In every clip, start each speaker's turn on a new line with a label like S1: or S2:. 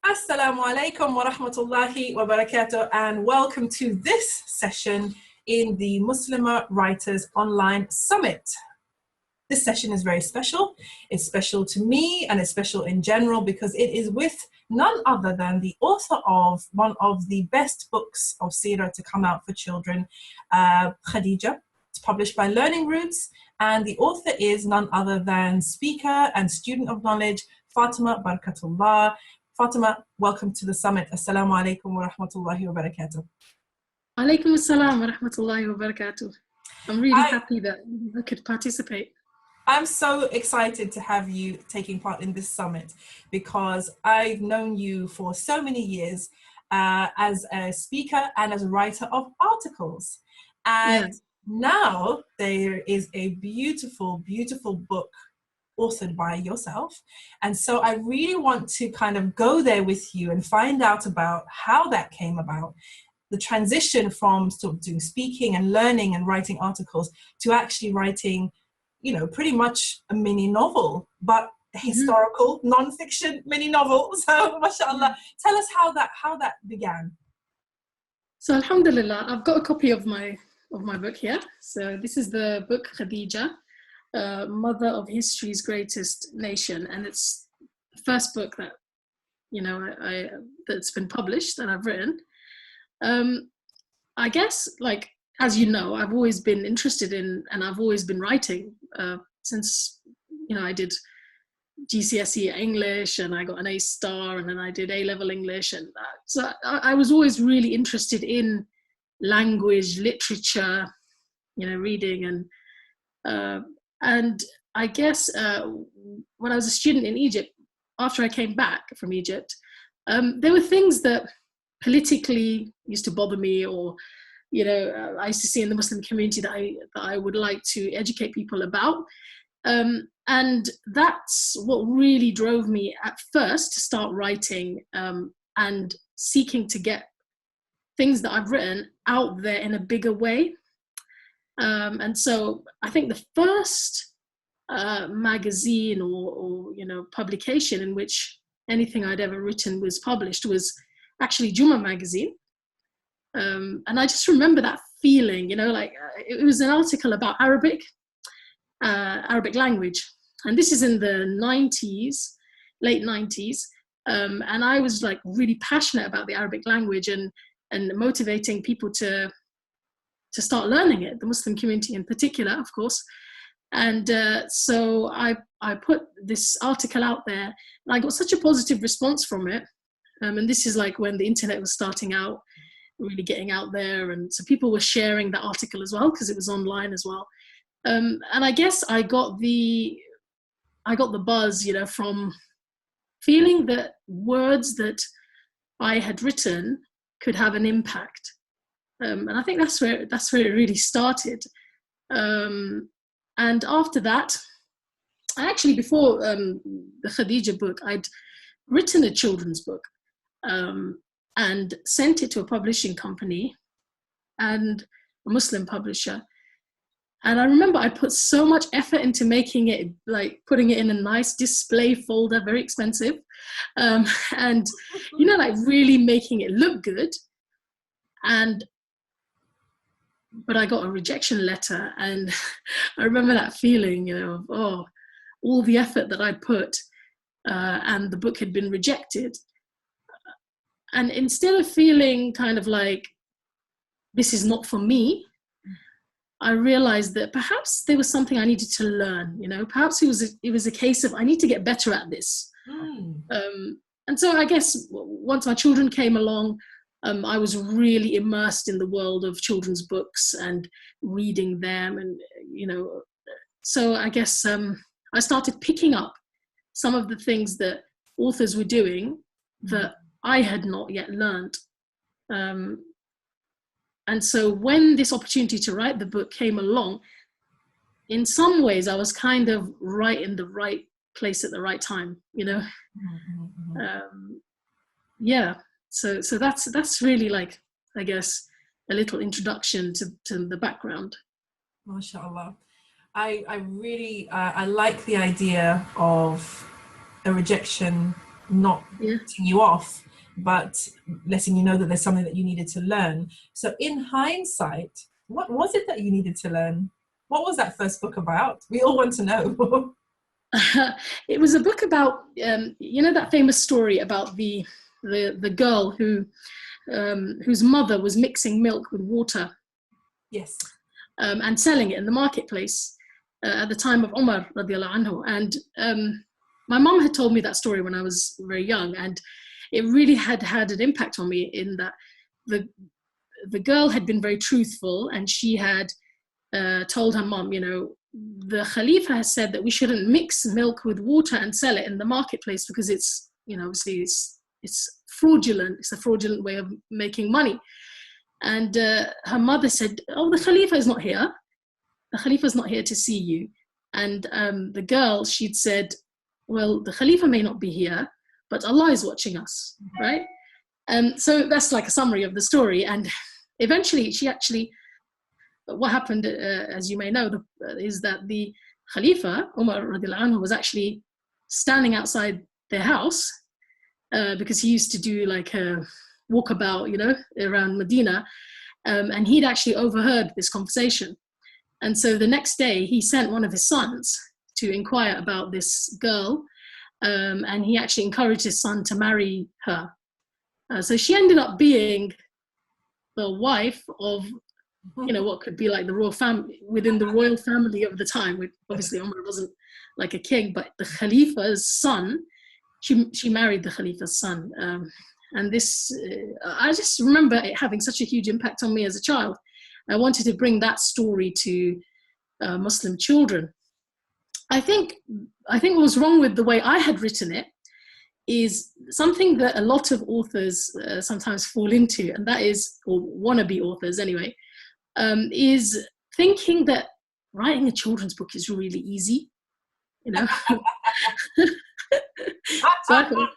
S1: Assalamu alaikum wa rahmatullahi wa barakatuh, and welcome to this session in the Muslimah Writers Online Summit. This session is very special. It's special to me and it's special in general because it is with none other than the author of one of the best books of seerah to come out for children, Khadijah. It's published by Learning Roots, and the author is none other than speaker and student of knowledge, Fatima Barkatulla. Fatima, welcome to the summit. Assalamu alaikum wa rahmatullahi wa barakatuh.
S2: Alaikum assalam wa rahmatullahi wa barakatuh. I'm really happy that I could participate.
S1: I'm so excited to have you taking part in this summit because I've known you for so many years as a speaker and as a writer of articles. And now there is a beautiful, beautiful book authored by yourself. And so I really want to kind of go there with you and find out about how that came about, the transition from sort of doing speaking and learning and writing articles to actually writing, you know, pretty much a mini novel, but a historical non-fiction mini novel. So mashallah, tell us how that began.
S2: So alhamdulillah, I've got a copy of my book here. So this is the book Khadijah, Mother of History's Greatest Nation, and it's the first book that that's been published that I've written. I guess, like, as you know, I've always been interested in, and I've always been writing since I did GCSE English and I got an A star, and then I did A-level English, and so I was always really interested in language, literature, reading, and I guess when I was a student in Egypt, after I came back from Egypt, there were things that politically used to bother me, or I used to see in the Muslim community that I would like to educate people about. And that's what really drove me at first to start writing and seeking to get things that I've written out there in a bigger way. And so I think the first magazine or publication in which anything I'd ever written was published was actually Juma magazine. And I just remember that feeling, it was an article about Arabic language. And this is in the 90s, late 90s. And I was like really passionate about the Arabic language and motivating people to start learning it, the Muslim community in particular, of course. And so I put this article out there, and I got such a positive response from it. And this is like when the internet was starting out, really getting out there. And so people were sharing the article as well, because it was online as well. And I guess I got the buzz, from feeling that words that I had written could have an impact. And I think that's where it really started. And after that, before the Khadijah book, I'd written a children's book and sent it to a publishing company and a Muslim publisher. And I remember I put so much effort into making it, like putting it in a nice display folder, very expensive, and really making it look good. But I got a rejection letter, and I remember that feeling, of all the effort that I put, and the book had been rejected. And instead of feeling kind of like, this is not for me, I realized that perhaps there was something I needed to learn, perhaps it was a case of, I need to get better at this. And so I guess once my children came along, I was really immersed in the world of children's books and reading them. And, so I guess I started picking up some of the things that authors were doing that I had not yet learned. And so when this opportunity to write the book came along, in some ways I was kind of right in the right place at the right time, So that's really, like, I guess, a little introduction to the background.
S1: MashaAllah. I really, I like the idea of a rejection not
S2: Yeah.
S1: putting you off, but letting you know that there's something that you needed to learn. So in hindsight, what was it that you needed to learn? What was that first book about? We all want to know.
S2: It was a book about, you know, that famous story about the girl who whose mother was mixing milk with water.
S1: Yes.
S2: And selling it in the marketplace at the time of Umar radiallahu anhu. And my mom had told me that story when I was very young, and it really had an impact on me, in that the girl had been very truthful, and she had told her mom, you know, the Khalifa has said that we shouldn't mix milk with water and sell it in the marketplace because it's, you know, obviously it's fraudulent. It's a fraudulent way of making money. And her mother said, oh, the Khalifa is not here. The Khalifa is not here to see you. And the girl, she'd said, well, the Khalifa may not be here, but Allah is watching us, right? So that's like a summary of the story. And eventually, what happened, as you may know, is that the Khalifa, Umar radiallahu anhu, was actually standing outside their house because he used to do like a walkabout, you know, around Medina, and he'd actually overheard this conversation. And so the next day, he sent one of his sons to inquire about this girl, and he actually encouraged his son to marry her. So she ended up being the wife of, you know, what could be like the royal family, within the royal family of the time. Obviously, Umar wasn't like a king, but the Khalifa's son, she married the Khalifa's son. And this, I just remember it having such a huge impact on me as a child. I wanted to bring that story to Muslim children. I think what was wrong with the way I had written it is something that a lot of authors sometimes fall into, and that is, or wannabe authors anyway, is thinking that writing a children's book is really easy, you know. So I thought,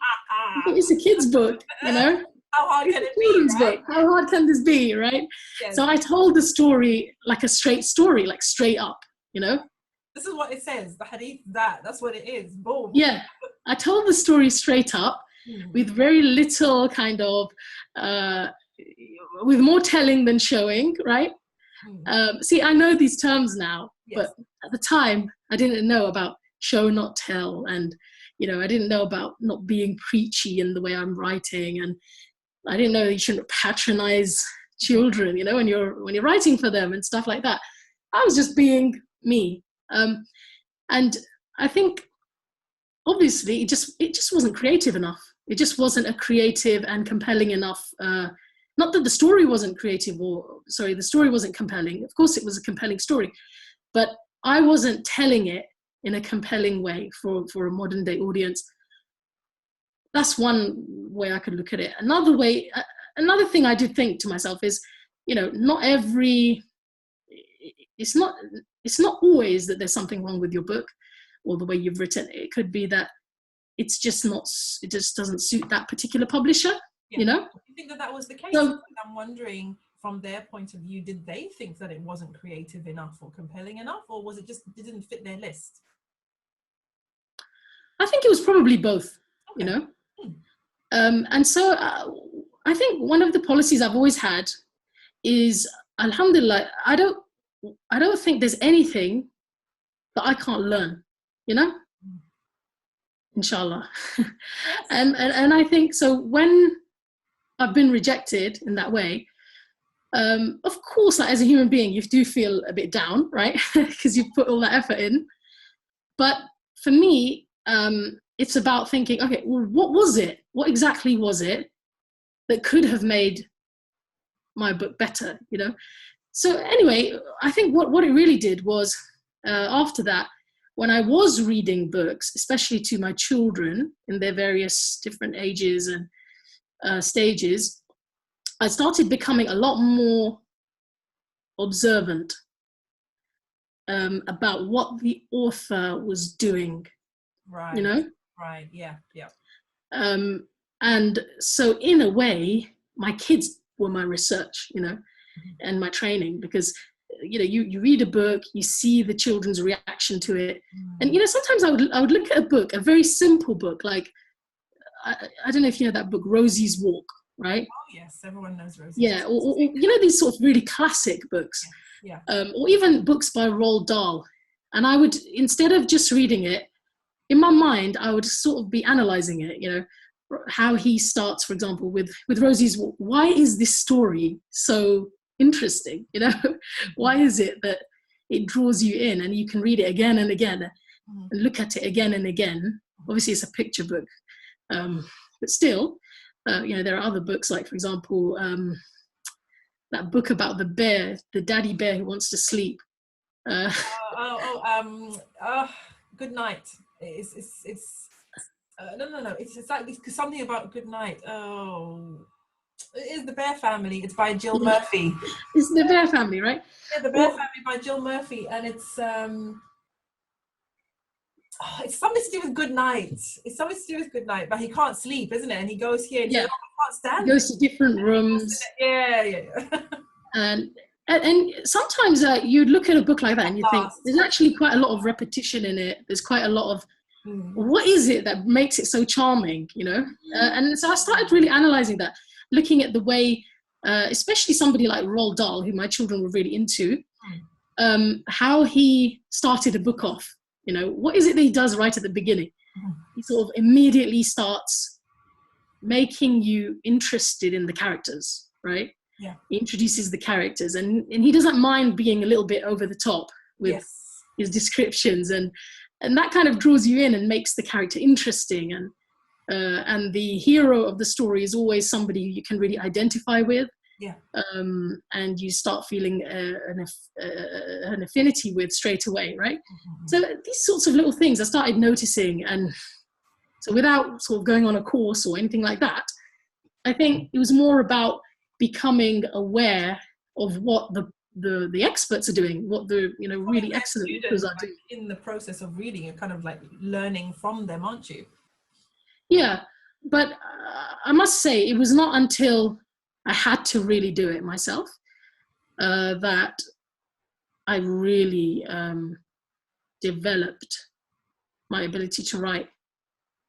S2: it's a kid's book, you know.
S1: How hard can it be, right?
S2: Book. How hard can this be, right? Yes. So I told the story like a straight story, like straight up, you know.
S1: This is what it says. The hadith, that's what it is. Boom.
S2: Yeah, I told the story straight up, with very little kind of, with more telling than showing, right? See, I know these terms now, yes. But at the time, I didn't know about show, not tell, and you know, I didn't know about not being preachy in the way I'm writing, and I didn't know you shouldn't patronize children, you know, when you're writing for them and stuff like that. I was just being me, and I think obviously it just wasn't creative enough. It just wasn't a creative and compelling enough. Not that the story wasn't creative, the story wasn't compelling. Of course, it was a compelling story, but I wasn't telling it in a compelling way for a modern day audience. That's one way I could look at it. Another thing I did think to myself is, you know, it's not always that there's something wrong with your book or the way you've written it. It could be that it just doesn't suit that particular publisher, yeah. You know?
S1: You think that was the case? So, I'm wondering, from their point of view, did they think that it wasn't creative enough or compelling enough, or was it just didn't fit their list?
S2: I think it was probably both, okay. You know? And so I think one of the policies I've always had is, alhamdulillah, I don't think there's anything that I can't learn, you know? Inshallah. and I think so when I've been rejected in that way, of course, like, as a human being, you do feel a bit down, right? Because you've put all that effort in. But for me, it's about thinking, okay, well, what was it? What exactly was it that could have made my book better, you know? So anyway, I think what it really did was, after that, when I was reading books, especially to my children in their various different ages and stages, I started becoming a lot more observant about what the author was doing.
S1: Right.
S2: You know?
S1: Right. Yeah. Yeah.
S2: And so in a way, my kids were my research, you know, and my training, because, you know, you read a book, you see the children's reaction to it. And, you know, sometimes I would look at a book, a very simple book, like I don't know if you know that book, Rosie's Walk, right?
S1: Oh yes, everyone knows Rosie's Walk.
S2: Yeah, or you know, these sort of really classic books,
S1: yeah.
S2: Or even books by Roald Dahl. And I would, instead of just reading it, in my mind, I would sort of be analyzing it, you know, how he starts, for example, with Rosie's Walk. Why is this story so interesting? You know, why is it that it draws you in and you can read it again and again and look at it again and again? Obviously, it's a picture book, but still, you know, there are other books, like, for example, that book about the bear, the daddy bear who wants to sleep.
S1: Good night. It's no. It's like something about good night. Oh, it is The Bear Family. It's by Jill Murphy.
S2: It's The Bear Family, right?
S1: Yeah, The Bear Family by Jill Murphy, and it's something to do with good night. It's something to do with good night, but he can't sleep, isn't it? And he goes here and he says, I can't stand.
S2: He goes to different rooms.
S1: Yeah.
S2: And sometimes you'd look at a book like that and you think there's actually quite a lot of repetition in it. There's quite a lot of what is it that makes it so charming, you know? And so I started really analyzing that, looking at the way, especially somebody like Roald Dahl, who my children were really into, how he started a book off. You know, what is it that he does right at the beginning? He sort of immediately starts making you interested in the characters, right?
S1: Yeah.
S2: He introduces the characters, and he doesn't mind being a little bit over the top with his descriptions, and that kind of draws you in and makes the character interesting. And the hero of the story is always somebody you can really identify with.
S1: Yeah.
S2: And you start feeling an affinity with straight away, right? So these sorts of little things I started noticing, and so without sort of going on a course or anything like that, I think it was more about becoming aware of what the experts are doing, what the really excellent authors are doing.
S1: In the process of reading, you're kind of like learning from them, aren't you?
S2: Yeah, but I must say it was not until I had to really do it myself that I really developed my ability to write.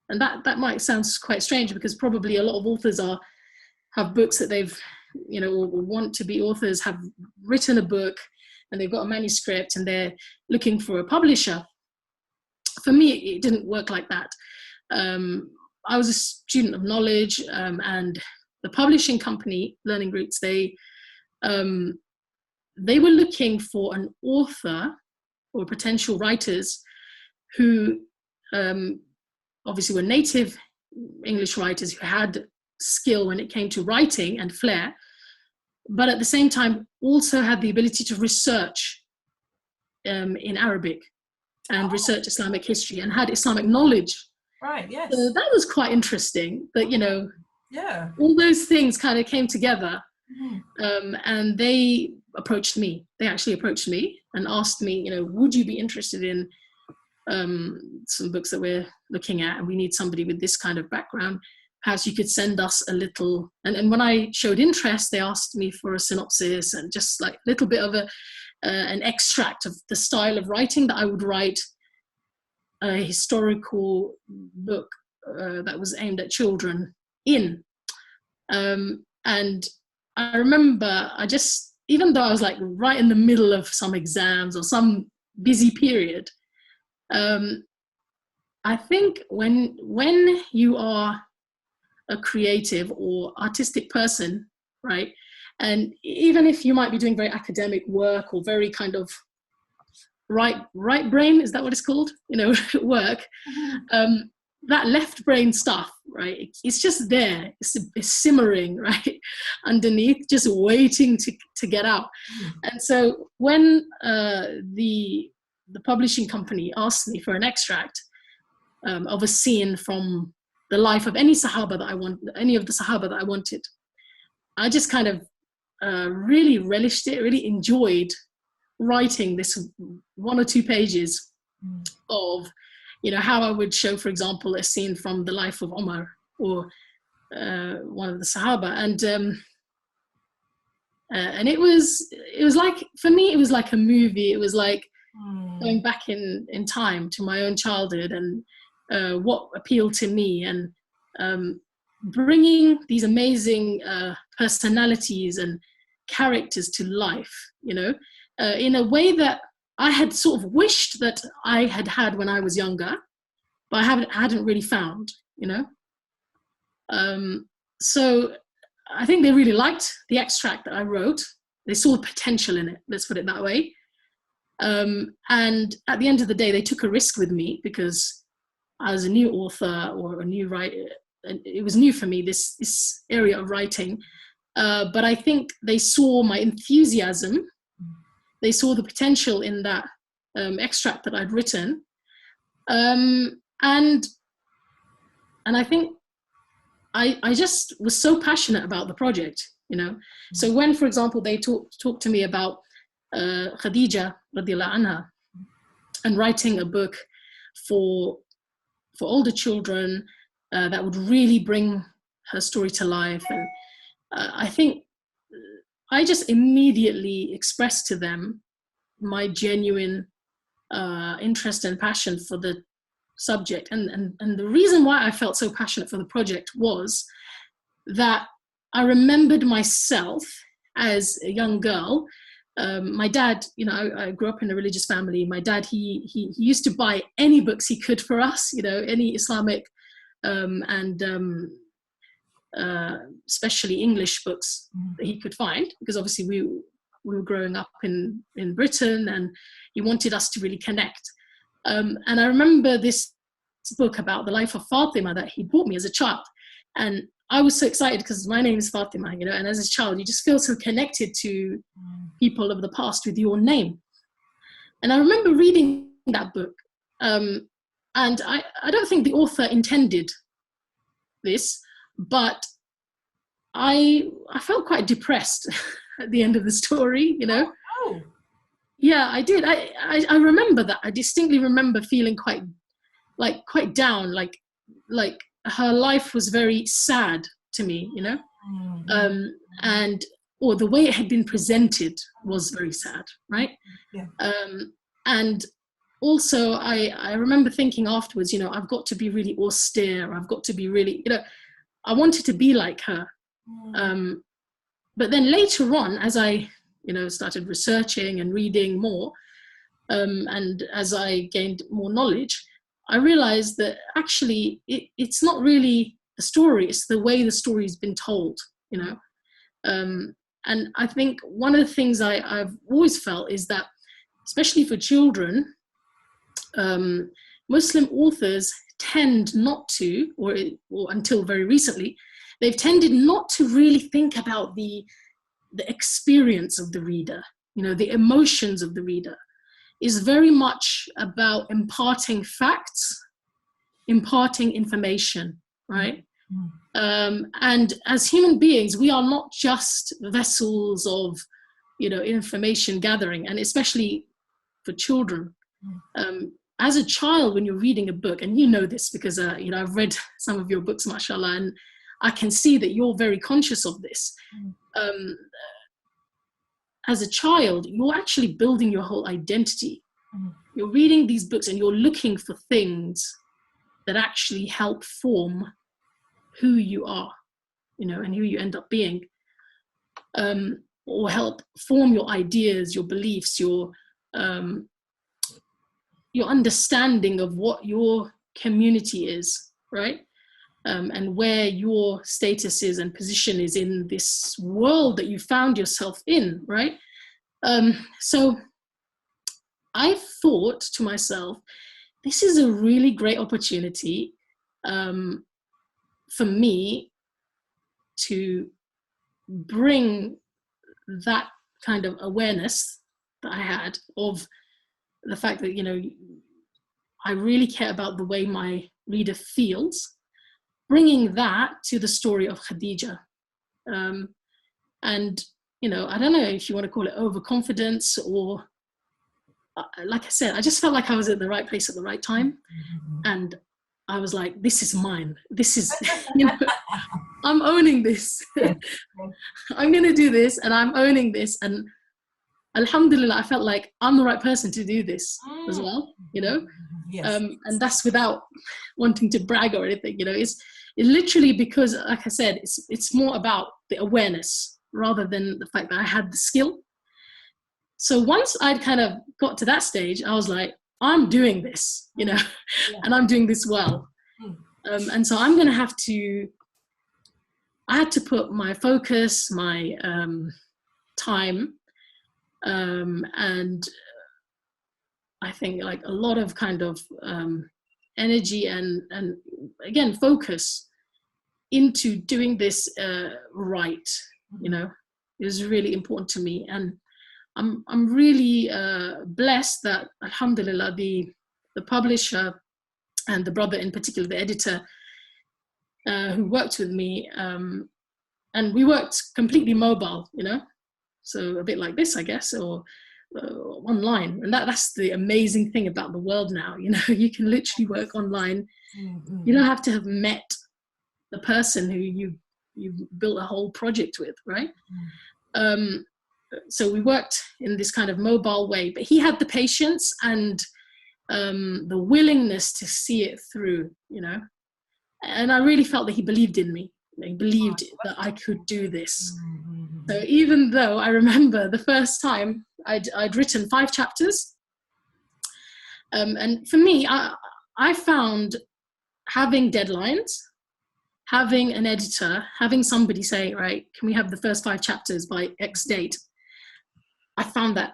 S2: And that might sound quite strange, because probably a lot of authors have books that they've, or want to be authors, have written a book and they've got a manuscript and they're looking for a publisher. For me, it didn't work like that. I was a student of knowledge, and the publishing company, Learning Roots, they were looking for an author or potential writers who obviously were native English writers who had skill when it came to writing and flair, but at the same time also had the ability to research in Arabic and research Islamic history and had Islamic knowledge.
S1: Right, yes.
S2: So that was quite interesting, but
S1: yeah,
S2: all those things kind of came together. And they approached me. They actually approached me and asked me, would you be interested in some books that we're looking at, and we need somebody with this kind of background. Perhaps you could send us a little, and when I showed interest, they asked me for a synopsis and just like a little bit of an extract of the style of writing that I would write a historical book that was aimed at children in. And I remember even though I was like right in the middle of some exams or some busy period, I think when you are a creative or artistic person, right, and even if you might be doing very academic work or very kind of right brain, is that what it's called, work, that left brain stuff, right, it's just there, it's simmering right underneath, just waiting to get out. And so when the publishing company asked me for an extract of a scene from the life of any of the Sahaba that I wanted, I just kind of really relished it, really enjoyed writing this 1 or 2 pages of, how I would show, for example, a scene from the life of Omar or one of the Sahaba. And it was like, for me, it was like a movie. It was like going back in time to my own childhood and what appealed to me. And bringing these amazing personalities and characters to life, you know, in a way that I had sort of wished that I had had when I was younger, but I hadn't really found, you know. So I think they really liked the extract that I wrote. They saw potential in it, let's put it that way. And at the end of the day, they took a risk with me because I was a new author or a new writer, and it was new for me, this area of writing. But I think they saw my enthusiasm. They saw the potential in that extract that I'd written. And I think I just was so passionate about the project, you know. So when, for example, they talked to me about Khadijah radiallahu anha and writing a book for older children that would really bring her story to life, and I think I just immediately expressed to them my genuine interest and passion for the subject. And the reason why I felt so passionate for the project was that I remembered myself as a young girl. My dad, you know, I grew up in a religious family. My dad, he used to buy any books he could for us, you know, any Islamic and especially English books that he could find, because obviously we were growing up in Britain, and he wanted us to really connect. And I remember this book about the life of Fatima that he bought me as a child. And I was so excited because my name is Fatima, you know, and as a child, you just feel so connected to people of the past with your name. And I remember reading that book. And I don't think the author intended this, but I felt quite depressed at the end of the story, you know.
S1: Oh.
S2: Yeah, I did. I remember that. I distinctly remember feeling quite down, like her life was very sad to me, you know. Or the way it had been presented was very sad, right?
S1: Yeah.
S2: And also I remember thinking afterwards, you know, I've got to be really austere. I've got to be really, you know, I wanted to be like her. But then later on, as I, you know, started researching and reading more, and as I gained more knowledge, I realized that actually it's not really the story, it's the way the story has been told, you know. And I think one of the things I've always felt is that, especially for children, Muslim authors tend not to, or until very recently, they've tended not to really think about the experience of the reader, you know, the emotions of the reader. Is very much about imparting facts, imparting information, right? And as human beings, we are not just vessels of, you know, information gathering, and especially for children. As a child, when you're reading a book, and you know this because, you know, I've read some of your books, mashallah, and I can see that you're very conscious of this. As a child, you're actually building your whole identity. You're reading these books and you're looking for things that actually help form who you are, you know, and who you end up being, or help form your ideas, your beliefs, your understanding of what your community is, right? And where your status is and position is in this world that you found yourself in, right? So I thought to myself, this is a really great opportunity for me to bring that kind of awareness that I had of the fact that, you know, I really care about the way my reader feels, bringing that to the story of Khadijah. And, you know, I don't know if you want to call it overconfidence or, like I said, I just felt like I was at the right place at the right time. And I was like, this is mine. This is, you know, I'm owning this. I'm going to do this and I'm owning this. And alhamdulillah, I felt like I'm the right person to do this as well, you know.
S1: Yes.
S2: And that's without wanting to brag or anything, you know. It literally, because like I said, it's more about the awareness rather than the fact that I had the skill. So once I'd kind of got to that stage, I was like, I'm doing this, you know, and I'm doing this well. And so I'm going to have to, I had to put my focus, my time, and I think like a lot of kind of energy and again, focus into doing this right, you know. It was really important to me. And I'm really blessed that, alhamdulillah, the publisher and the brother in particular, the editor, who worked with me, and we worked completely mobile, you know, so a bit like this, I guess, or online. And that's the amazing thing about the world now, you know. You can literally work online. You don't have to have met the person who you built a whole project with, right? So we worked in this kind of mobile way, but he had the patience and the willingness to see it through, you know. And I really felt that he believed in me. He believed that I could do this. So even though I remember the first time I'd written 5 chapters, and for me, I found having deadlines, having an editor, having somebody say, right, can we have the first 5 chapters by X date? I found that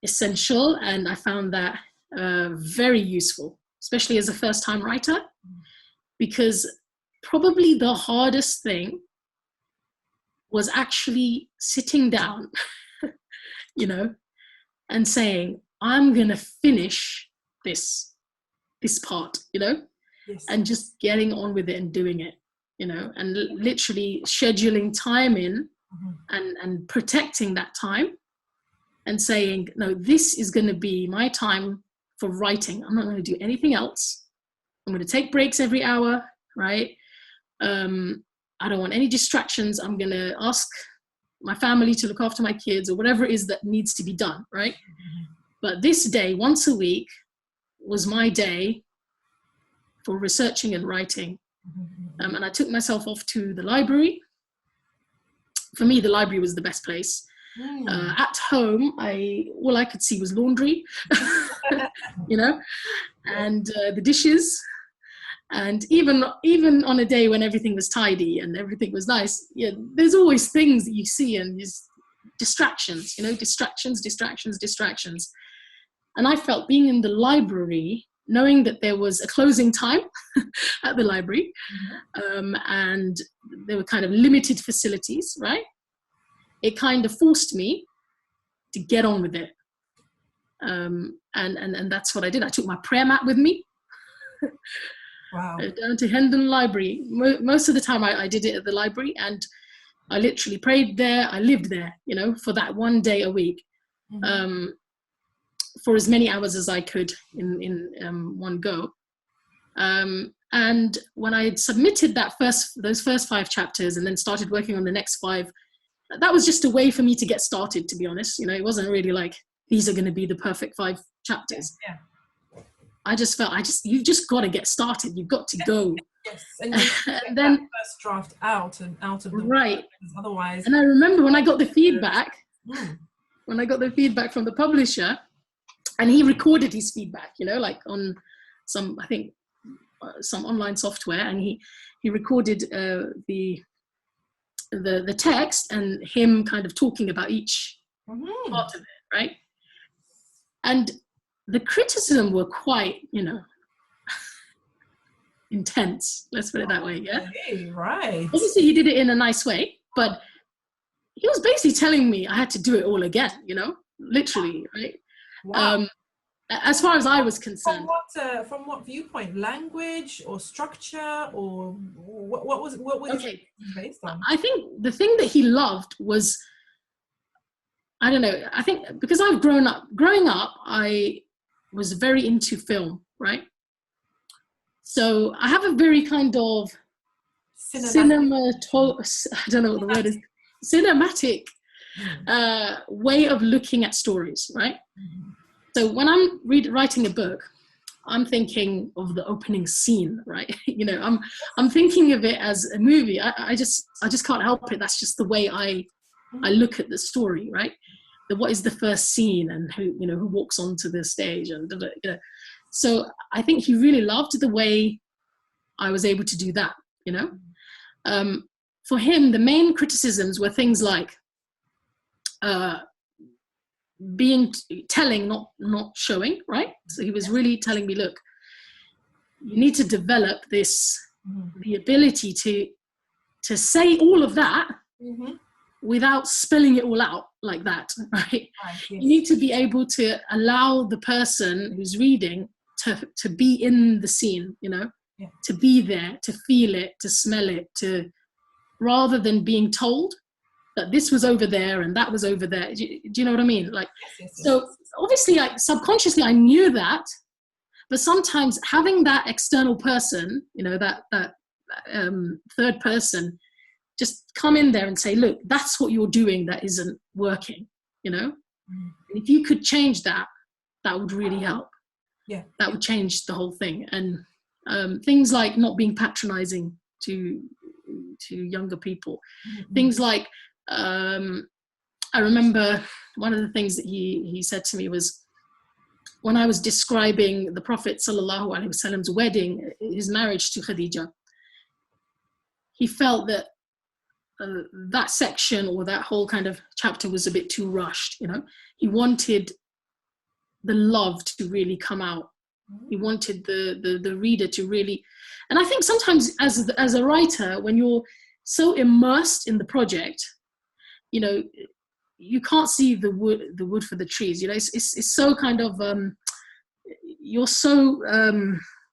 S2: essential, and I found that very useful, especially as a first-time writer, because probably the hardest thing was actually sitting down, you know, and saying, I'm going to finish this part, you know, and just getting on with it and doing it, you know, and literally scheduling time in and protecting that time and saying, no, this is going to be my time for writing. I'm not going to do anything else. I'm going to take breaks every hour, right? I don't want any distractions. I'm going to ask my family to look after my kids or whatever it is that needs to be done, right? But this day, once a week, was my day for researching and writing. And I took myself off to the library. For me, the library was the best place. At home, all I could see was laundry, you know, and the dishes. And even on a day when everything was tidy and everything was nice, yeah, there's always things that you see and just distractions, you know, distractions. And I felt being in the library, knowing that there was a closing time at the library, and there were kind of limited facilities, right? It kind of forced me to get on with it. And that's what I did. I took my prayer mat with me.
S1: Wow.
S2: Down to Hendon Library. Most of the time I did it at the library, and I literally prayed there. I lived there, you know, for that one day a week, for as many hours as I could in one go. And when I had submitted those first 5 chapters and then started working on the next 5, that was just a way for me to get started, to be honest. You know, it wasn't really like, these are going to be the perfect 5 chapters. Yeah. I just felt, you've just got to get started. You've got to go.
S1: Yes, and then first draft out of the
S2: right.
S1: Otherwise,
S2: and I remember when I got the feedback, from the publisher, and he recorded his feedback, you know, like on some online software, and he recorded the text and him kind of talking about each part of it, right? And the criticism were quite, you know, intense. Let's put it that way. Yeah.
S1: Okay, right.
S2: Obviously, he did it in a nice way, but he was basically telling me I had to do it all again. You know, literally, right?
S1: Wow.
S2: As far as I was concerned.
S1: From what viewpoint? Language or structure, or what was it based on?
S2: I think the thing that he loved was, I don't know. I think because I've growing up, I was very into film, right? So I have a very kind of I don't know what the word is, cinematic way of looking at stories, right? So when I'm writing a book, I'm thinking of the opening scene, right? You know, I'm thinking of it as a movie. I just can't help it. That's just the way I look at the story, right? What is the first scene, and who walks onto the stage, and you know. So I think he really loved the way I was able to do that, you know. For him, the main criticisms were things like telling, not showing, right? So he was really telling me, look, you need to develop this, the ability to say all of that without spelling it all out like that, right? Yes. You need to be able to allow the person who's reading to be in the scene, you know, to be there, to feel it, to smell it, rather than being told that this was over there and that was over there. Do you know what I mean? Like, so obviously, like, subconsciously I knew that, but sometimes having that external person, you know, that third person, just come in there and say, look, that's what you're doing that isn't working, you know? And if you could change that, that would really help. Yeah. That would change the whole thing. And things like not being patronizing to younger people. Things like, I remember one of the things that he said to me was, when I was describing the Prophet sallallahu alaihi wasallam's wedding, his marriage to Khadijah, he felt that that section or that whole kind of chapter was a bit too rushed, you know. He wanted the love to really come out. He wanted the reader to really, and I think sometimes as a writer, when you're so immersed in the project, you know, you can't see the wood for the trees. You know, it's so kind of you're so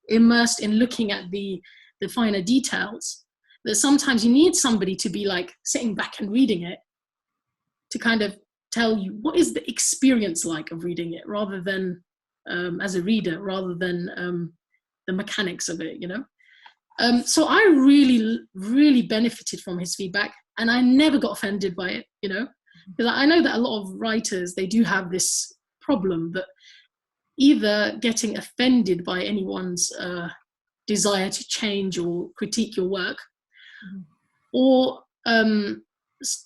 S2: immersed in looking at the finer details that sometimes you need somebody to be like sitting back and reading it to kind of tell you what is the experience like of reading it, rather than as a reader, rather than the mechanics of it, you know. So I really benefited from his feedback, and I never got offended by it, you know, because I know that a lot of writers, they do have this problem that either getting offended by anyone's desire to change or critique your work, or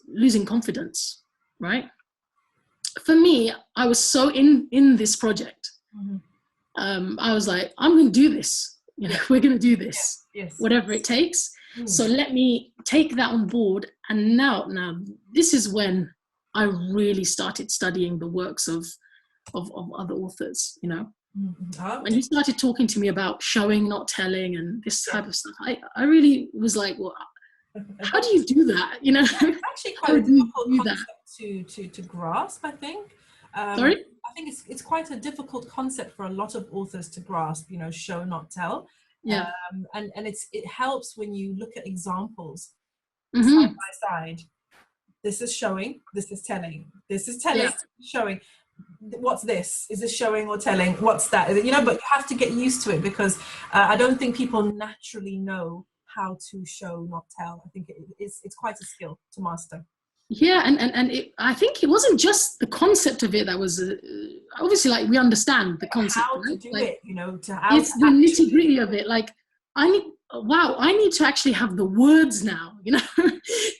S2: losing confidence, right? For me, I was so in this project. I was like, I'm going to do this. You know, we're going to do this, whatever it takes. So let me take that on board. And now this is when I really started studying the works of other authors, you know. When he started talking to me about showing, not telling, and this type of stuff, I really was like, well, how do you do that? You know,
S1: it's actually quite a difficult concept to grasp, I think.
S2: Sorry?
S1: I think it's quite a difficult concept for a lot of authors to grasp, you know, show, not tell.
S2: Yeah.
S1: And it helps when you look at examples side by side. This is showing, this is telling. This is telling, showing. What's this? Is this showing or telling? What's that? You know, but you have to get used to it, because I don't think people naturally know how to show, not tell. I think it's quite a skill to master.
S2: Yeah, and I think it wasn't just the concept of it that was obviously, like, we understand the concept.
S1: How to do
S2: like,
S1: it, you know,
S2: it's the nitty gritty of it. Like, I need to actually have the words now, you know,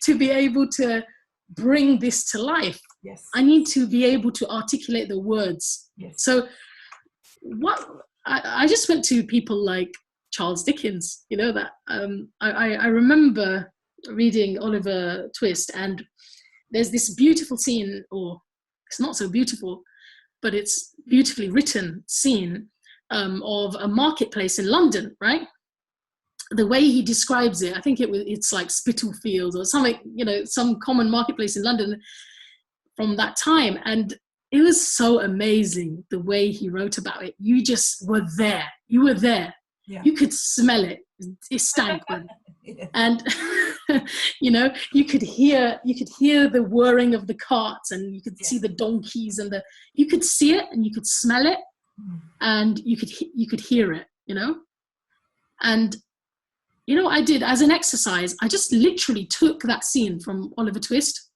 S2: to be able to bring this to life.
S1: Yes.
S2: I need to be able to articulate the words.
S1: Yes.
S2: So I just went to people like Charles Dickens, you know, that I remember reading Oliver Twist, and there's this beautiful scene, or it's not so beautiful, but it's beautifully written scene of a marketplace in London, right? The way he describes it, I think it's like Spitalfields or something, you know, some common marketplace in London from that time. And it was so amazing the way he wrote about it. You just were there. You were there. Yeah. You could smell it. It stank. And you know, you could hear the whirring of the carts, and you could see the donkeys, and you could see it, and you could smell it, and you could hear it, you know. And you know what I did as an exercise? I just literally took that scene from Oliver Twist,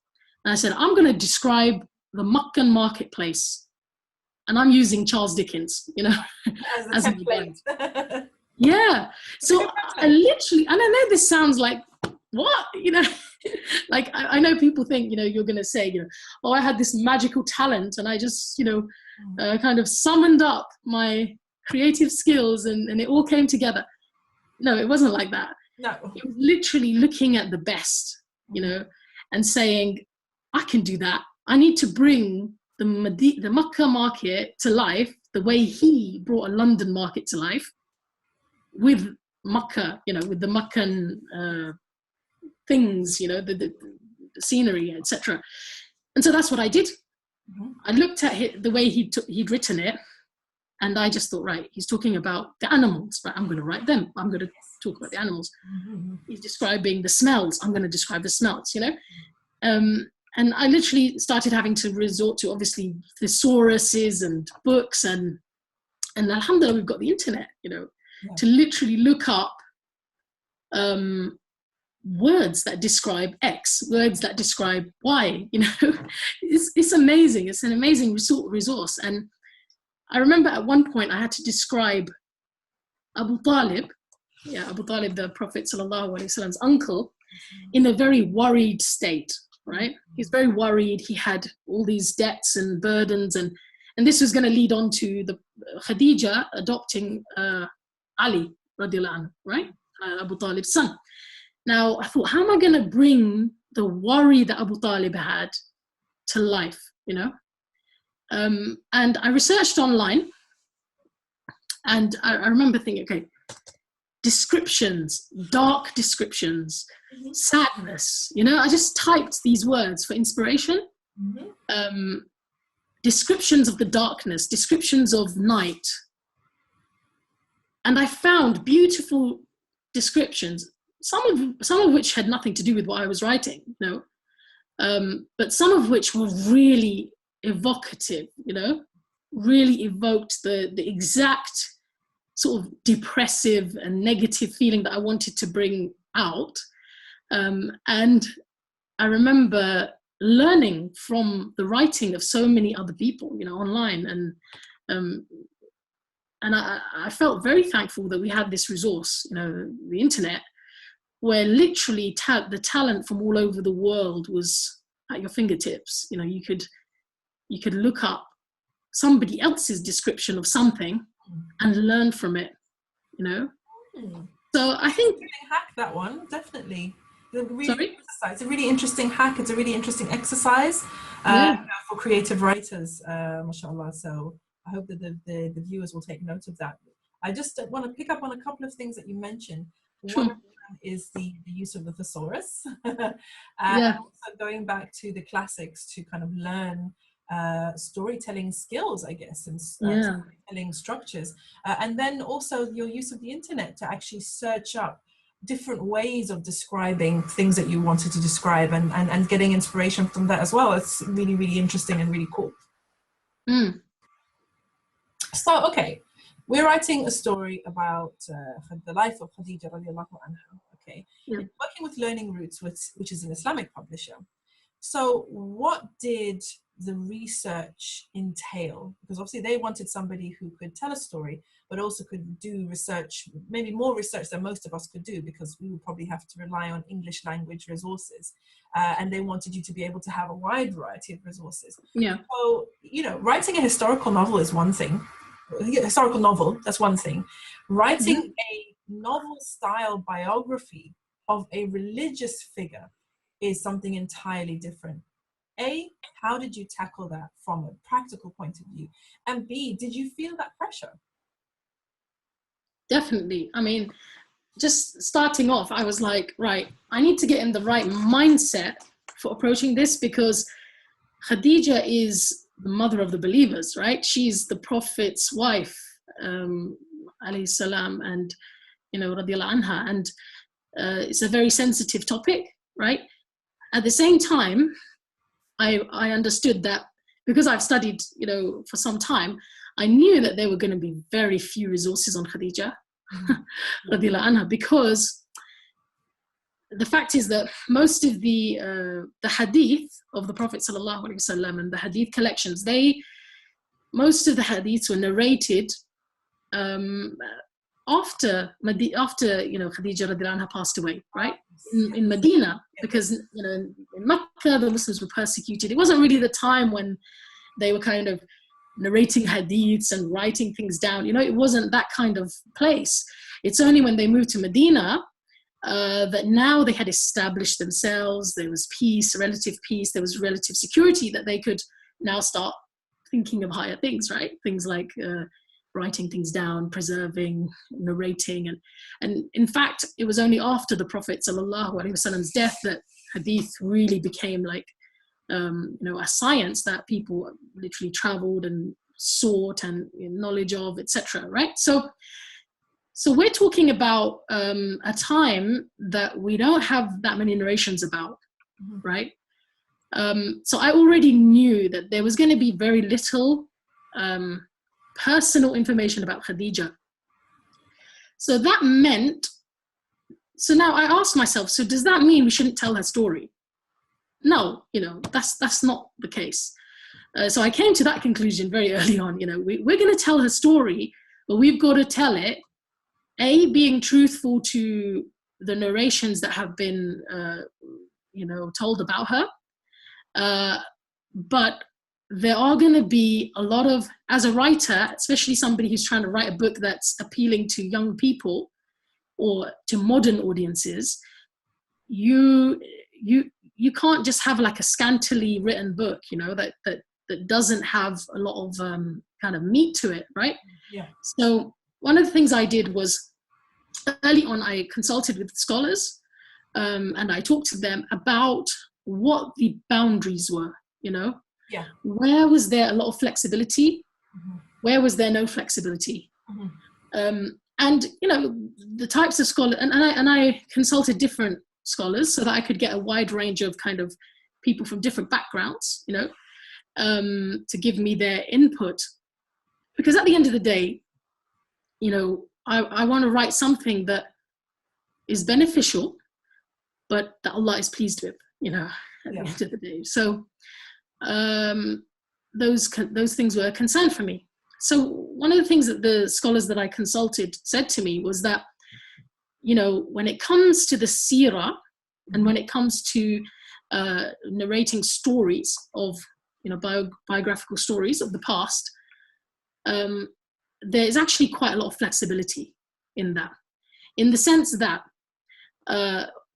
S2: and I said, I'm going to describe the Meccan marketplace. and I'm using Charles Dickens, you know,
S1: as
S2: as
S1: a
S2: my guide.
S1: template.
S2: Yeah. So I literally, and I know this sounds like, what, you know, like I know people think, you know, you're going to say, you know, oh, I had this magical talent and I just, you know, kind of summoned up my creative skills and it all came together. No, it wasn't like that.
S1: No.
S2: It was literally looking at the best, you know, and saying, I can do that. I need to bring the Makkah market to life the way he brought a London market to life, with Makkah, you know, with the Meccan things, you know, the scenery, etc. And so that's what I did. I looked at the way he'd written it, and I just thought, right, he's talking about the animals, right? I'm going to write them. I'm going to talk about the animals. He's describing the smells. I'm going to describe the smells, you know? And I literally started having to resort to, obviously, thesauruses and books, and alhamdulillah, we've got the internet, you know, to literally look up words that describe X, words that describe Y, you know. It's amazing. It's an amazing resource. And I remember at one point I had to describe Abu Talib, Abu Talib, the Prophet sallallahu alaihi wasallam's uncle, in a very worried state, right? He's very worried. He had all these debts and burdens, and this was going to lead on to the Khadijah adopting Ali radiallahu anhu, right? Abu Talib's son. Now I thought, how am I going to bring the worry that Abu Talib had to life, you know? And I researched online, and I remember thinking, okay, descriptions, dark descriptions, sadness, you know, I just typed these words for inspiration. Descriptions of the darkness, descriptions of night. And I found beautiful descriptions, some of which had nothing to do with what I was writing, you know, but some of which were really evocative, you know, really evoked the exact sort of depressive and negative feeling that I wanted to bring out. And I remember learning from the writing of so many other people, you know, online, and I felt very thankful that we had this resource, you know, the internet, where literally the talent from all over the world was at your fingertips. You know, you could look up somebody else's description of something and learn from it, you know. So I think
S1: hack that one, definitely.
S2: Sorry?
S1: It's a really interesting hack. It's a really interesting exercise for creative writers, mashallah. So I hope that the viewers will take note of that. I just want to pick up on a couple of things that you mentioned.
S2: Sure.
S1: One of them is the use of the thesaurus. And also going back to the classics to kind of learn storytelling skills, I guess, and storytelling structures. And then also your use of the internet to actually search up different ways of describing things that you wanted to describe, and getting inspiration from that as well. It's really, really interesting and really cool. So, okay, we're writing a story about the life of Khadijah radiallahu anha. Okay, working with Learning Roots, which is an Islamic publisher. So what did the research entail? Because obviously they wanted somebody who could tell a story, but also could do research, maybe more research than most of us could do, because we would probably have to rely on English language resources. And they wanted you to be able to have a wide variety of resources. So, you know, writing a historical novel is one thing. Historical novel, that's one thing. Writing a novel-style biography of a religious figure is something entirely different. A, how did you tackle that from a practical point of view? And B, did you feel that pressure?
S2: Definitely. I mean, just starting off, I was like, right, I need to get in the right mindset for approaching this, because Khadijah is the mother of the believers, right? She's the Prophet's wife, alayhi salam, and, you know, radiallahu anha. And it's a very sensitive topic, right? At the same time, I understood that because I've studied, you know, for some time, I knew that there were going to be very few resources on Khadijah, radiallahu anha, because the fact is that most of the hadith of the Prophet sallallahu alaihi wasallam and the hadith collections, they most of the hadiths were narrated after Khadijah radiallahu anha passed away, right? In Medina, because in Mecca the Muslims were persecuted. It wasn't really the time when they were kind of narrating hadiths and writing things down. It wasn't that kind of place. It's only when they moved to Medina that now they had established themselves. There was peace, relative peace. There was relative security, that they could now start thinking of higher things, right? Things like writing things down, preserving, narrating. And in fact, it was only after the Prophet ﷺ's death that hadith really became like, a science that people literally traveled and sought and knowledge of, etc. Right? So we're talking about a time that we don't have that many narrations about, right? So I already knew that there was going to be very little personal information about Khadijah. So that meant, so now I asked myself, so does that mean we shouldn't tell her story? No, that's not the case. So I came to that conclusion very early on. We're going to tell her story, but we've got to tell it, being truthful to the narrations that have been, told about her. But there are going to be a lot of, as a writer, especially somebody who's trying to write a book that's appealing to young people or to modern audiences, you can't just have like a scantily written book, that doesn't have a lot of kind of meat to it, right?
S1: Yeah.
S2: So one of the things I did was, early on, I consulted with scholars, and I talked to them about what the boundaries were,
S1: Yeah.
S2: Where was there a lot of flexibility? Where was there no flexibility? And the types of scholars, and I consulted different scholars so that I could get a wide range of kind of people from different backgrounds, to give me their input. Because at the end of the day, I want to write something that is beneficial, but that Allah is pleased with, at the end of the day. So those things were a concern for me. So one of the things that the scholars that I consulted said to me was that, when it comes to the seerah, and when it comes to narrating stories of, biographical stories of the past, there is actually quite a lot of flexibility in that, in the sense that,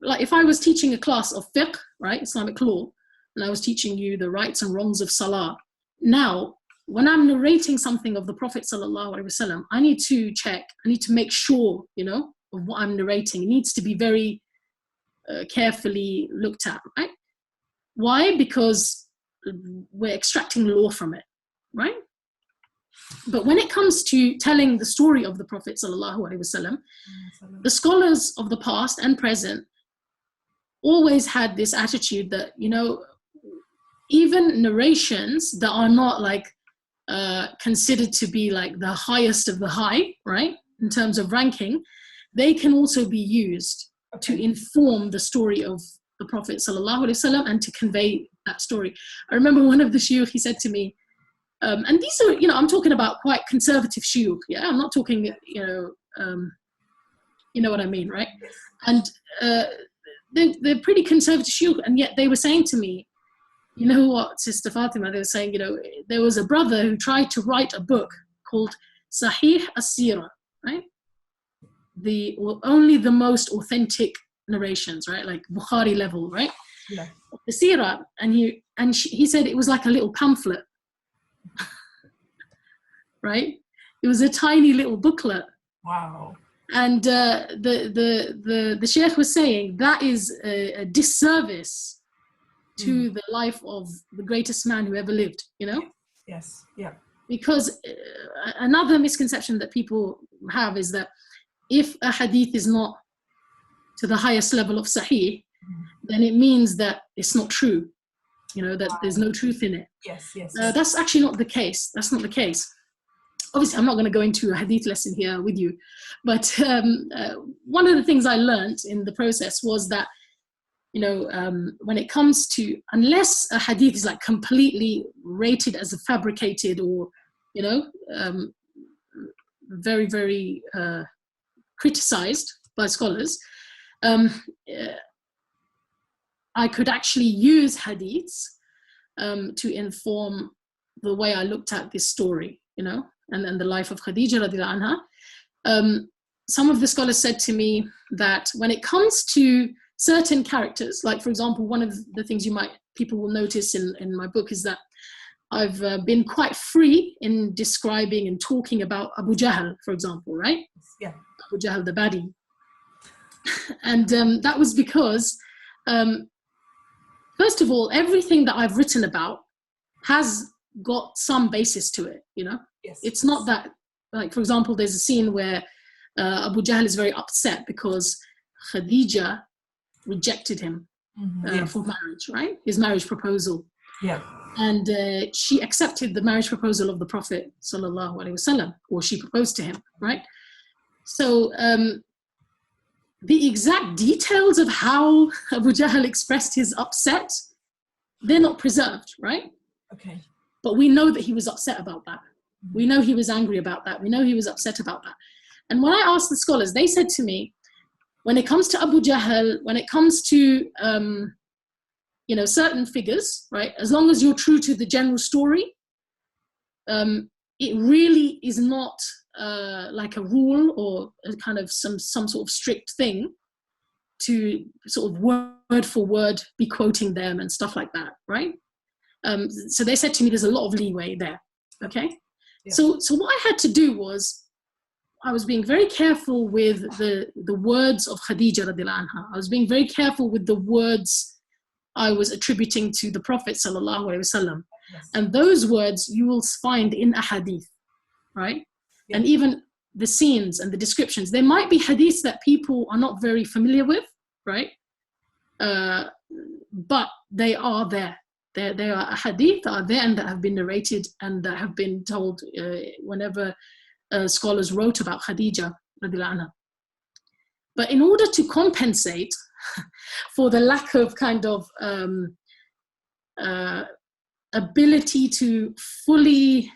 S2: like if I was teaching a class of fiqh, right, Islamic law, and I was teaching you the rights and wrongs of salah, now when I'm narrating something of the Prophet ﷺ, I need to check, I need to make sure, of what I'm narrating. It needs to be very carefully looked at, right? Why? Because we're extracting law from it, right? But when it comes to telling the story of the Prophet ﷺ, the scholars of the past and present always had this attitude that, even narrations that are not like considered to be like the highest of the high, right, in terms of ranking, they can also be used to inform the story of the Prophet ﷺ and to convey that story. I remember one of the shuyukh, he said to me, and these are, I'm talking about quite conservative shuyukh, yeah? I'm not talking, you know what I mean, right? And they're pretty conservative shuyukh, and yet they were saying to me, you know what, Sister Fatima, they were saying, there was a brother who tried to write a book called Sahih as-Sirah, right? Only the most authentic narrations, right? Like Bukhari level, right?
S1: Yeah.
S2: The Sirah, and he said it was like a little pamphlet, right? It was a tiny little booklet.
S1: Wow.
S2: And the Sheikh was saying that is a disservice to the life of the greatest man who ever lived,
S1: Yes, yeah.
S2: Because another misconception that people have is that if a hadith is not to the highest level of sahih, then it means that it's not true, that there's no truth in it.
S1: Yes.
S2: That's actually not the case. That's not the case. Obviously, I'm not going to go into a hadith lesson here with you, but one of the things I learned in the process was that, when it comes to, unless a hadith is like completely rated as a fabricated or you know, very, very criticized by scholars, I could actually use hadiths to inform the way I looked at this story, you know, and the life of Khadijah radiallahu anha. Some of the scholars said to me that when it comes to certain characters, like for example, one of the things people will notice in my book is that I've been quite free in describing and talking about Abu Jahl, for example, right?
S1: Yeah.
S2: Abu Jahl, the baddie. And that was because, first of all, everything that I've written about has got some basis to it, you know?
S1: Yes.
S2: It's not that, like, for example, there's a scene where Abu Jahl is very upset because Khadijah rejected him for marriage, right? His marriage proposal.
S1: Yeah.
S2: And she accepted the marriage proposal of the Prophet sallallahu alaihi wasallam, or she proposed to him, right? So the exact details of how Abu Jahl expressed his upset, they're not preserved, right?
S1: Okay.
S2: But we know that he was upset about that. We know he was angry about that. We know he was upset about that. And when I asked the scholars, they said to me, when it comes to Abu Jahl, when it comes to you know, certain figures, right? As long as you're true to the general story, it really is not like a rule or a kind of some sort of strict thing to sort of word for word be quoting them and stuff like that, right? So they said to me, there's a lot of leeway there, okay? Yeah. So what I had to do was, I was being very careful with the words of Khadijah radiallahu anha. I was being very careful with the words I was attributing to the Prophet sallallahu alaihi wasallam. Yes. And those words you will find in a hadith, right? Yeah. And even the scenes and the descriptions. There might be hadiths that people are not very familiar with, right? But they are there. They are hadith that are there and that have been narrated and that have been told whenever scholars wrote about Khadijah radiallahu anha. But in order to compensate for the lack of kind of ability to fully,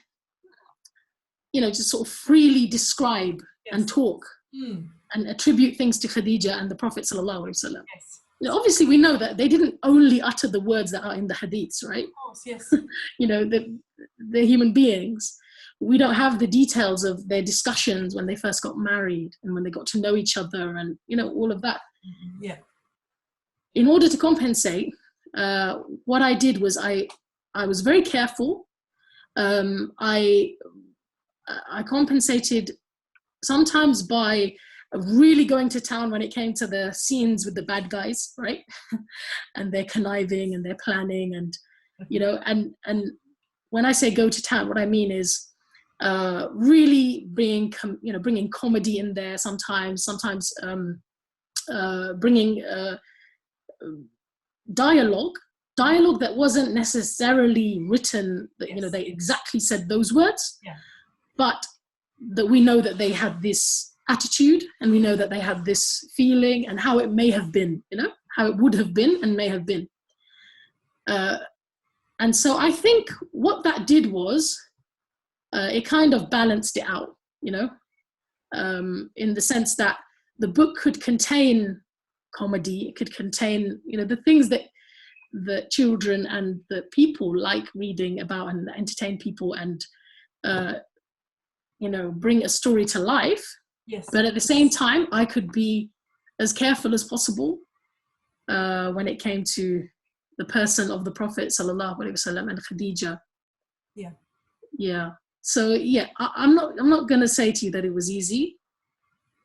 S2: you know, just sort of freely describe and talk and attribute things to Khadijah and the Prophet sallallahu alaihi wasallam. Yes. You know, obviously, we know that they didn't only utter the words that are in the hadiths, right? Of course, yes. You know, they're human beings. We don't have the details of their discussions when they first got married and when they got to know each other and, you know, all of that. Yeah. In order to compensate, what I did was I was very careful. I compensated sometimes by really going to town when it came to the scenes with the bad guys, right? And their conniving and their planning and, you know, and when I say go to town, what I mean is really bringing comedy in there sometimes bringing dialogue that wasn't necessarily written that, you know, they exactly said those words, but that we know that they had this attitude and we know that they had this feeling and how it may have been, you know, how it would have been and may have been. And so I think what that did was it kind of balanced it out, you know, in the sense that the book could contain comedy, it could contain, you know, the things that the children and the people like reading about and entertain people and, you know, bring a story to life. Yes. But at the same time, I could be as careful as possible when it came to the person of the Prophet sallallahu alaihi wasallam and Khadijah. Yeah. Yeah. So yeah, I'm not gonna say to you that it was easy.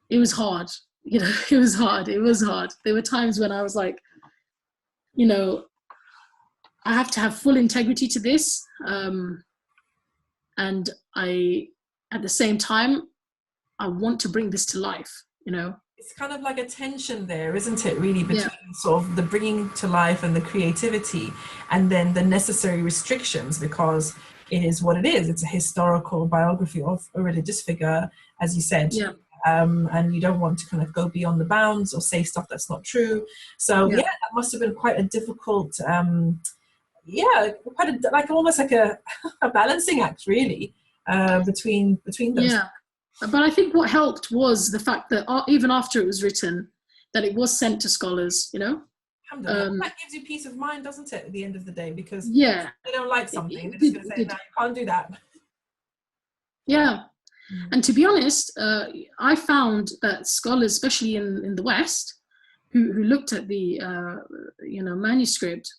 S2: It was hard. You know, it was hard. There were times when I was like, you know, I have to have full integrity to this. And at the same time, I want to bring this to life, you know.
S1: It's kind of like a tension there, isn't it, really, between sort of the bringing to life and the creativity and then the necessary restrictions, because it is what it is. It's a historical biography of a religious figure, as you said. Yeah. And you don't want to kind of go beyond the bounds or say stuff that's not true. So that must have been quite a difficult, almost like a balancing act, really. between those.
S2: Yeah, but I think what helped was the fact that even after it was written, that it was sent to scholars, you know.
S1: That gives you peace of mind, doesn't it, at the end of the day? Because
S2: yeah,
S1: they don't like something, they're just going to say, no, you can't do that.
S2: Yeah. And to be honest, I found that scholars, especially in the West, who looked at the manuscript,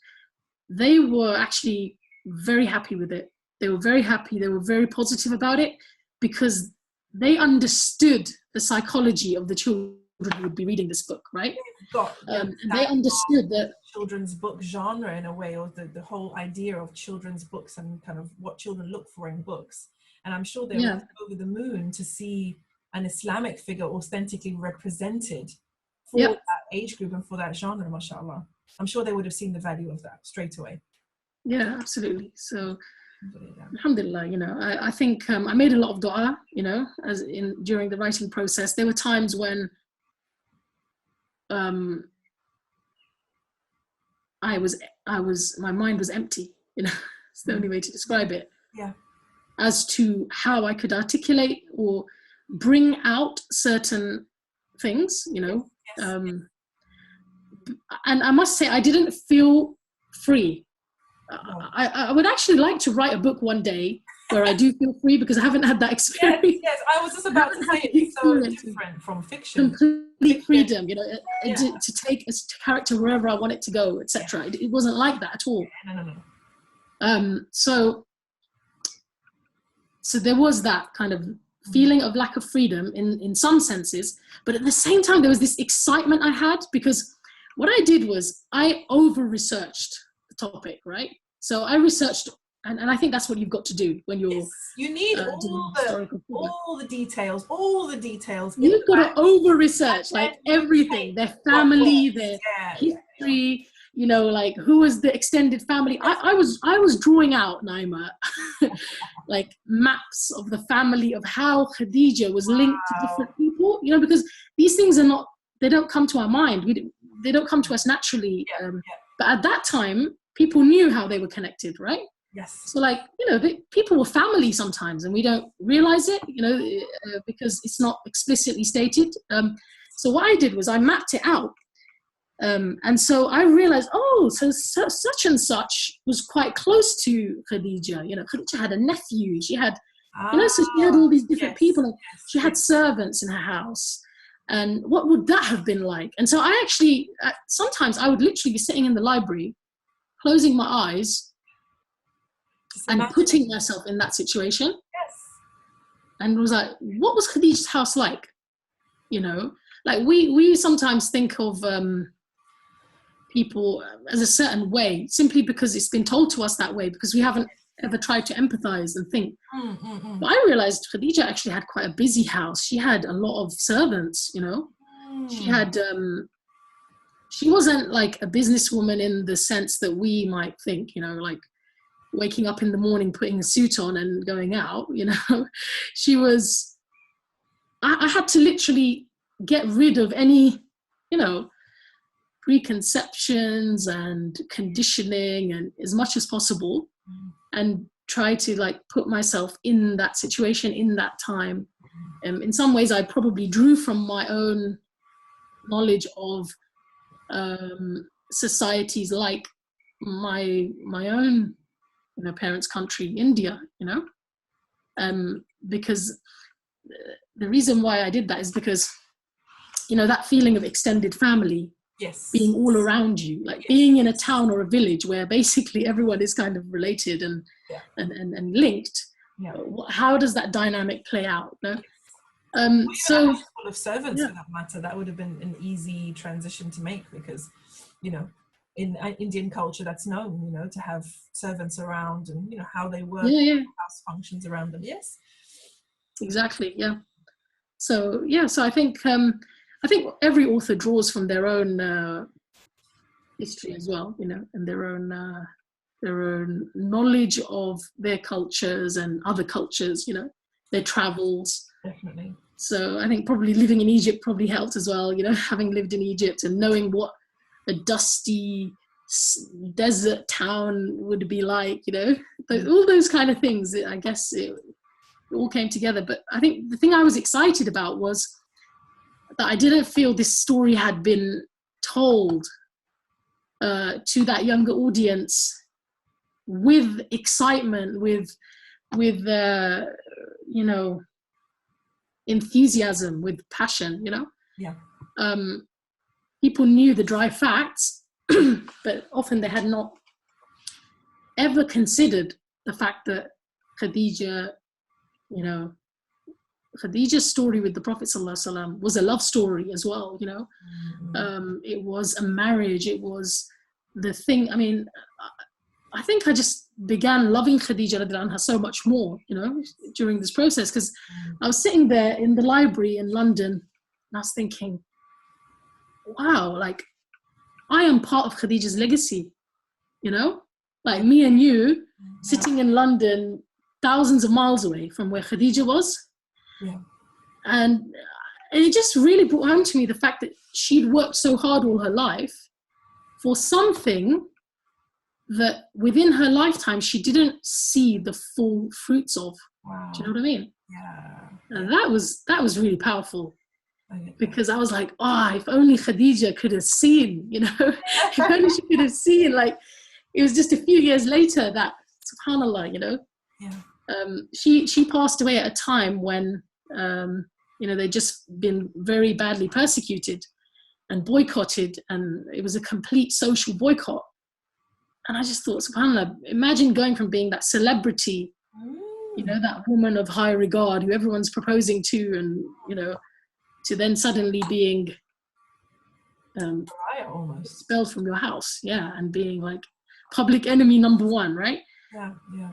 S2: they were actually very happy with it. They were very happy. They were very positive about it because they understood the psychology of the children who would be reading this book, right? And they understood that
S1: children's book genre in a way, or the whole idea of children's books and kind of what children look for in books. And I'm sure they were over the moon to see an Islamic figure authentically represented for that age group and for that genre, mashallah. I'm sure they would have seen the value of that straight away.
S2: Yeah, absolutely. So, alhamdulillah, I think I made a lot of dua, during the writing process. There were times when my mind was empty, it's the only way to describe it.
S1: Yeah.
S2: As to how I could articulate or bring out certain things, and I must say I didn't feel free. I would actually like to write a book one day where I do feel free, because I haven't had that experience.
S1: Yes, I was just about to say it's so different from fiction.
S2: Complete freedom, to take a character wherever I want it to go, etc. It wasn't like that at all.
S1: No.
S2: So there was that kind of feeling of lack of freedom in some senses, but at the same time there was this excitement I had, because what I did was I over-researched the topic, right? So I researched, and I think that's what you've got to do when you're... Yes.
S1: You need all the details.
S2: You've got to over-research, like everything, their family, their history, like who was the extended family. I was drawing out, Na'ima, like maps of the family, of how Khadijah was linked to different people, because these things they don't come to our mind. They don't come to us naturally. But at that time, people knew how they were connected, right?
S1: Yes.
S2: So people were family sometimes, and we don't realize it, because it's not explicitly stated. So what I did was I mapped it out. And so I realized, so such and such was quite close to Khadijah. Khadijah had a nephew. She had, so she had all these different people. And she had servants in her house. And what would that have been like? And so I actually, sometimes I would literally be sitting in the library, closing my eyes, and putting myself in that situation.
S1: Yes.
S2: And was like, what was Khadijah's house like? Like we sometimes think of people as a certain way, simply because it's been told to us that way, because we haven't ever tried to empathize and think. But I realized Khadijah actually had quite a busy house. She had a lot of servants, She had, she wasn't like a businesswoman in the sense that we might think, like waking up in the morning, putting a suit on and going out, She was, I had to literally get rid of any, preconceptions and conditioning, and as much as possible, and try to put myself in that situation, in that time. In some ways I probably drew from my own knowledge of societies like my own parents' country, India, because the reason why I did that is because that feeling of extended family, being all around you, being in a town or a village where basically everyone is kind of related and linked. How does that dynamic play out?
S1: So full of servants, for that matter, that would have been an easy transition to make, because in Indian culture that's known, to have servants around, and how they work, house functions around them. Yes, exactly.
S2: So I think every author draws from their own history as well, and their own knowledge of their cultures and other cultures, their travels.
S1: Definitely.
S2: So I think probably living in Egypt probably helped as well, having lived in Egypt and knowing what a dusty desert town would be like, all those kind of things. I guess it it all came together. But I think the thing I was excited about was that I didn't feel this story had been told to that younger audience with excitement, with you know, enthusiasm, with passion, you know.
S1: Yeah.
S2: People knew the dry facts, but often they had not ever considered the fact that Khadijah, you know, Khadijah's story with the Prophet ﷺ was a love story as well, you know. It was a marriage. It was the thing. I mean, I think I just began loving Khadijah radiallahu anha so much more, you know, during this process, because I was sitting there in the library in London and I was thinking, wow, like I am part of Khadijah's legacy, you know, like me and you sitting in London, thousands of miles away from where Khadijah was.
S1: Yeah.
S2: And it just really brought home to me the fact that she'd worked so hard all her life for something that within her lifetime she didn't see the full fruits of.
S1: Wow.
S2: Do you know what I mean?
S1: Yeah.
S2: And that was really powerful,
S1: Okay.
S2: because I was like, oh, if only Khadijah could have seen, you know, if only she could have seen. Like, it was just a few years later that, subhanallah, you know, she passed away at a time when, you know, they'd just been very badly persecuted and boycotted, and it was a complete social boycott. And I just thought, subhanAllah, imagine going from being that celebrity, you know, that woman of high regard who everyone's proposing to, and, you know, to then suddenly being
S1: almost
S2: expelled from your house, and being like public enemy number one, right?
S1: Yeah.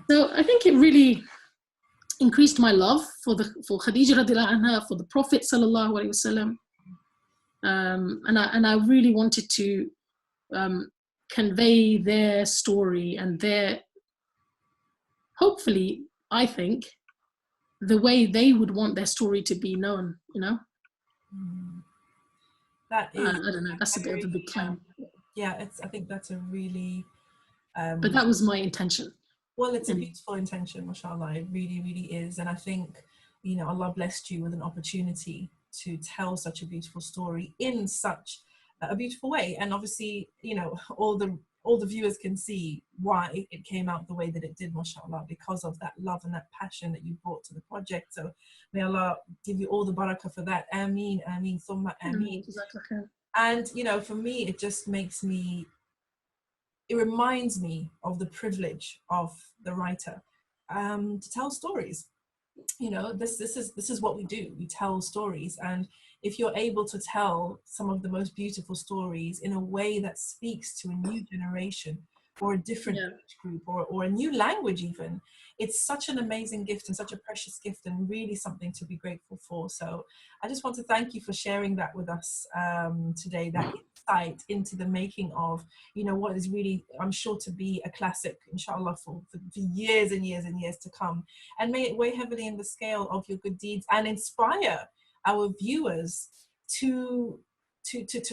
S2: So I think it really increased my love for Khadijah radiallahu anha, for the Prophet sallallahu alaihi wasallam, and I really wanted to convey their story and their, hopefully, I think, the way they would want their story to be known, you know.
S1: That is,
S2: I don't know, that's a bit of a big claim.
S1: Yeah, I think that's a really
S2: but that was my intention.
S1: Well, it's a beautiful intention, mashallah. It really, really is. And I think, you know, Allah blessed you with an opportunity to tell such a beautiful story in such a beautiful way. And obviously, you know, all the viewers can see why it came out the way that it did, mashallah, because of that love and that passion that you brought to the project. So may Allah give you all the barakah for that. Ameen, ameen, thumma ameen. And, you know, for me, it just makes me, it reminds me of the privilege of the writer to tell stories. You know, this is what we do. We tell stories, and if you're able to tell some of the most beautiful stories in a way that speaks to a new generation or a different age group or a new language even, it's such an amazing gift and such a precious gift, and really something to be grateful for. So I just want to thank you for sharing that with us today, that insight into the making of, you know, what is really, I'm sure, to be a classic, inshallah, for years and years and years to come. And may it weigh heavily in the scale of your good deeds and inspire our viewers to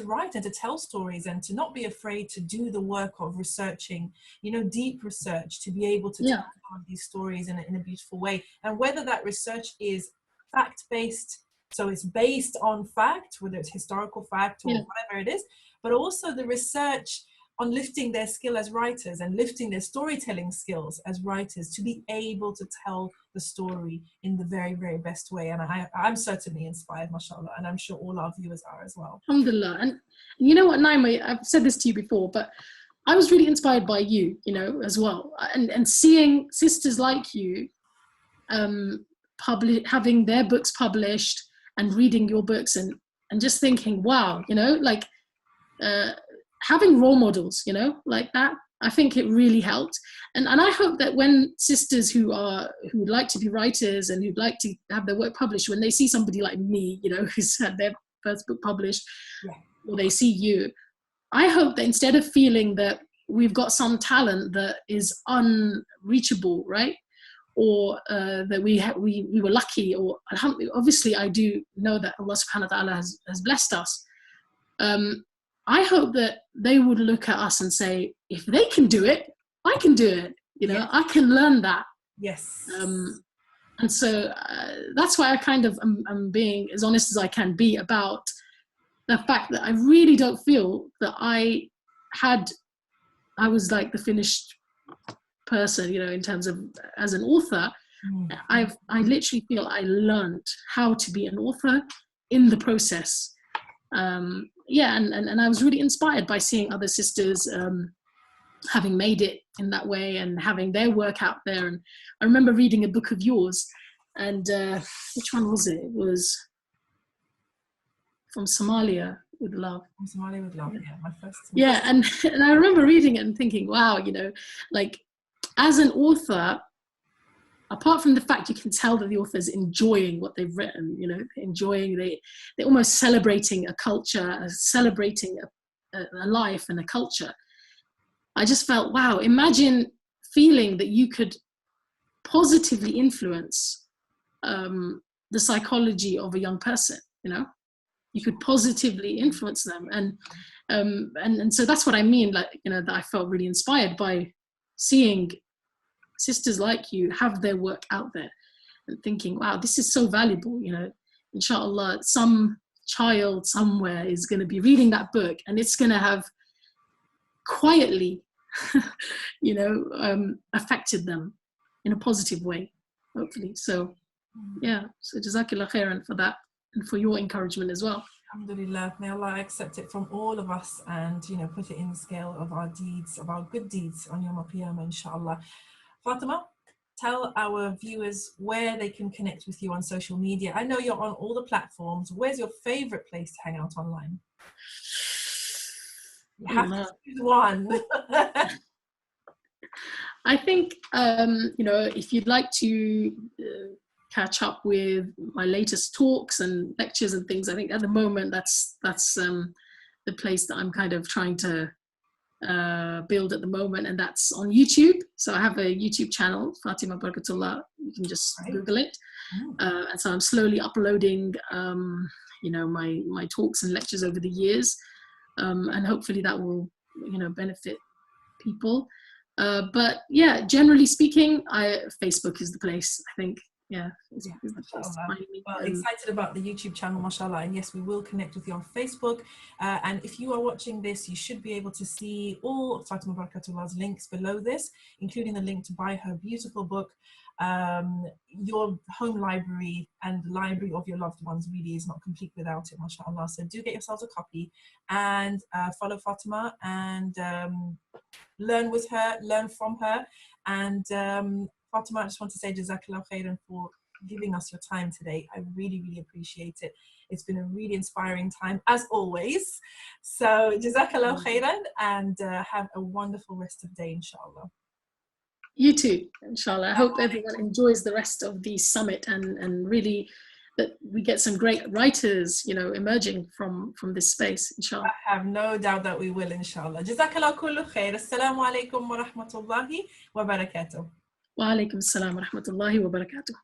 S1: write and to tell stories, and to not be afraid to do the work of researching, you know, deep research, to be able to tell some of these stories in a beautiful way. And whether that research is fact-based, so it's based on fact, whether it's historical fact or whatever it is, but also the research on lifting their skill as writers and lifting their storytelling skills as writers to be able to tell the story in the very, very best way. And I'm certainly inspired, mashallah, and I'm sure all our viewers are as well.
S2: Alhamdulillah. And you know what, Na'ima, I've said this to you before, but I was really inspired by you, you know, as well. And seeing sisters like you having their books published and reading your books and just thinking, wow, you know, like having role models, you know, like that, I think it really helped. And I hope that when sisters who would like to be writers and who'd like to have their work published, when they see somebody like me, you know, who's had their first book published, or they see you, I hope that instead of feeling that we've got some talent that is unreachable, right? Or that we were lucky, or obviously I do know that Allah subhanahu wa ta'ala has blessed us. I hope that they would look at us and say, if they can do it, I can do it. You know, I can learn that.
S1: Yes.
S2: And so that's why I kind of am being as honest as I can be about the fact that I really don't feel that I was like the finished person, you know, in terms of as an author. I literally feel I learned how to be an author in the process. And I was really inspired by seeing other sisters having made it in that way and having their work out there. And I remember reading a book of yours, and which one was it? It was From Somalia with Love.
S1: From Somalia with Love, yeah, my first.
S2: Yeah, and I remember reading it and thinking, wow, you know, like as an author, apart from the fact you can tell that the author's enjoying what they've written, you know, they're almost celebrating a culture, celebrating a life and a culture. I just felt, wow, imagine feeling that you could positively influence the psychology of a young person, you know? You could positively influence them. And so that's what I mean, like, you know, that I felt really inspired by seeing sisters like you have their work out there and thinking, wow, this is so valuable, you know, inshallah, some child somewhere is going to be reading that book and it's going to have quietly, you know, affected them in a positive way, hopefully. So, yeah, so Jazakallah khairan for that and for your encouragement as well.
S1: Alhamdulillah, may Allah accept it from all of us and, you know, put it in the scale of our deeds, of our good deeds on Yawm al-Qiyamah, inshallah. Fatima, tell our viewers where they can connect with you on social media. I know you're on all the platforms. Where's your favorite place to hang out online? You have to choose one.
S2: I think, you know, if you'd like to catch up with my latest talks and lectures and things, I think at the moment that's the place that I'm kind of trying to build at the moment, and that's on YouTube. So I have a YouTube channel, Fatima Barkatulla. You can just Google it. And so I'm slowly uploading, you know, my talks and lectures over the years, and hopefully that will, you know, benefit people. But yeah, generally speaking, Facebook is the place, I think. Yeah,
S1: well, excited about the YouTube channel, mashallah, and yes, we will connect with you on Facebook. And if you are watching this, you should be able to see all of Fatima Barkatullah's links below this, including the link to buy her beautiful book. Your home library and the library of your loved ones really is not complete without it, mashallah. So do get yourselves a copy and follow Fatima and learn with her, learn from her. And Fatima, I just want to say Jazakallah khairan for giving us your time today. I really, really appreciate it. It's been a really inspiring time, as always. So Jazakallah khairan, and have a wonderful rest of the day, inshallah.
S2: You too, inshallah. I hope everyone enjoys the rest of the summit and really that we get some great writers, you know, emerging from this space, inshallah.
S1: I have no doubt that we will, inshallah. Jazakallah kullu khair. Assalamu alaikum wa rahmatullahi wa barakatuh.
S2: Wa alaikum assalam wa rahmatullahi wa barakatuh.